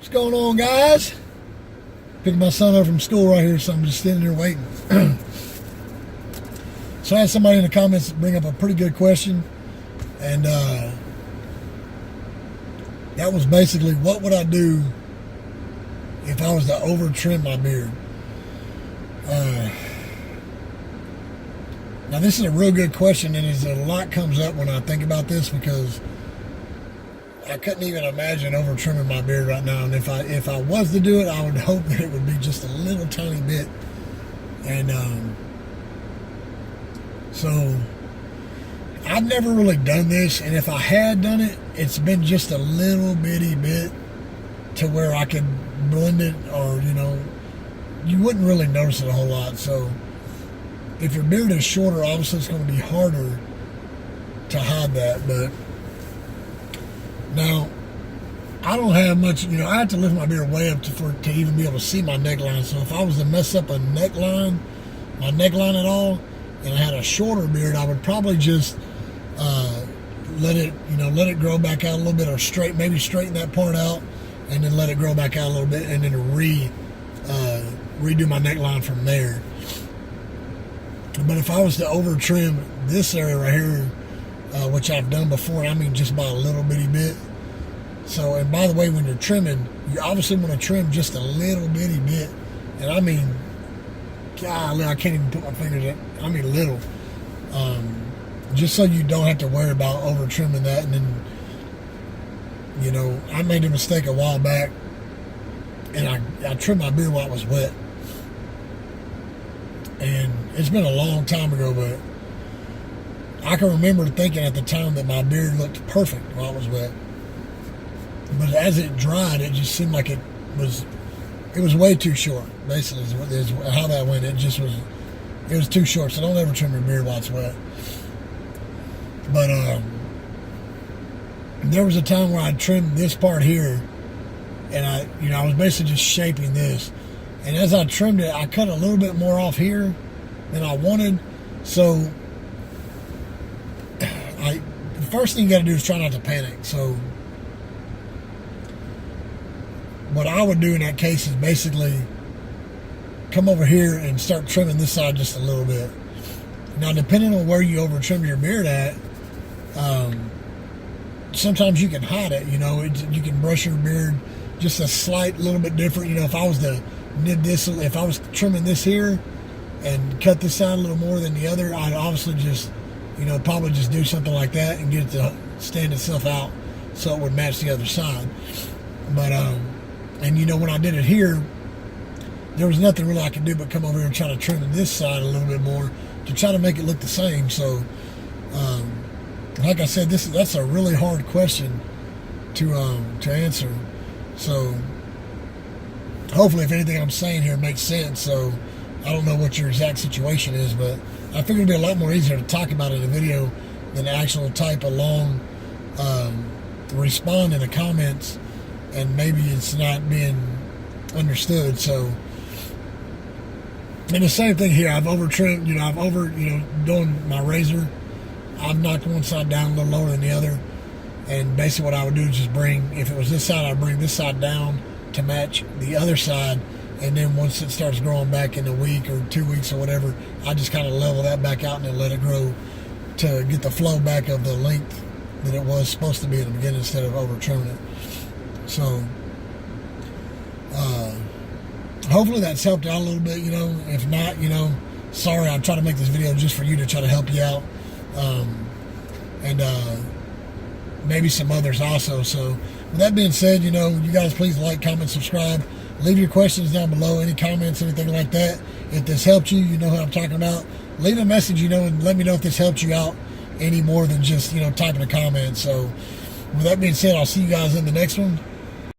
What's going on, guys? Picking my son up from school right here, so I'm just standing there waiting. So I had somebody in the comments bring up a pretty good question, and that was basically, what would I do if I was to over trim my beard? Now this is a real good question, and a lot comes up when I think about this, because I couldn't even imagine over trimming my beard right now. And if I was to do it, I would hope that it would be just a little tiny bit. And so I've never really done this, and if I had done it, it's been just a little bitty bit to where I could blend it, or you wouldn't really notice it a whole lot. So if your beard is shorter, obviously it's going to be harder to hide that. But now, I don't have much, I have to lift my beard way up to even be able to see my neckline. So if I was to mess up my neckline at all, and I had a shorter beard, I would probably just let it grow back out a little bit, or maybe straighten that part out, and then let it grow back out a little bit, and then redo my neckline from there. But if I was to over trim this area right here, which I've done before, and I mean just by a little bitty bit. So, and by the way, when you're trimming, you obviously want to trim just a little bitty bit. And I mean, golly, I can't even put my fingers up. I mean little. Just so you don't have to worry about over trimming that. And then, I made a mistake a while back, and I trimmed my beard while it was wet. And it's been a long time ago, but I can remember thinking at the time that my beard looked perfect while it was wet. But as it dried, it just seemed like it was way too short, basically, is how that went. It was too short. So don't ever trim your beard while it's wet. But there was a time where I trimmed this part here, and I was basically just shaping this. And as I trimmed it, I cut a little bit more off here than I wanted. So the first thing you got to do is try not to panic. So what I would do in that case is basically come over here and start trimming this side just a little bit. Now, depending on where you over trim your beard at, sometimes you can hide it. You can brush your beard just a slight little bit different. If I was to nib this, if I was trimming this here and cut this side a little more than the other, I'd obviously just probably just do something like that and get it to stand itself out so it would match the other side. But and when I did it here, there was nothing really I could do but come over here and try to trim this side a little bit more to try to make it look the same. So like I said, that's a really hard question to answer. So hopefully, if anything I'm saying here makes sense. So I don't know what your exact situation is, but I figured it'd be a lot more easier to talk about it in a video than actual type a long respond in the comments, and maybe it's not being understood. So, and the same thing here. I've over trimmed. Doing my razor, I've knocked one side down a little lower than the other, and basically what I would do is just if it was this side, I'd bring this side down to match the other side, and then once it starts growing back in a week or 2 weeks or whatever, I just kind of level that back out and then let it grow to get the flow back of the length that it was supposed to be in the beginning, instead of over trimming it. So hopefully that's helped out a little bit. If not, sorry, I'm trying to make this video just for you, to try to help you out, and maybe some others also. So with that being said, you guys please like, comment, subscribe. Leave your questions down below, any comments, anything like that. If this helped you, you know what I'm talking about. Leave a message, and let me know if this helped you out any more than just, typing a comment. So with that being said, I'll see you guys in the next one.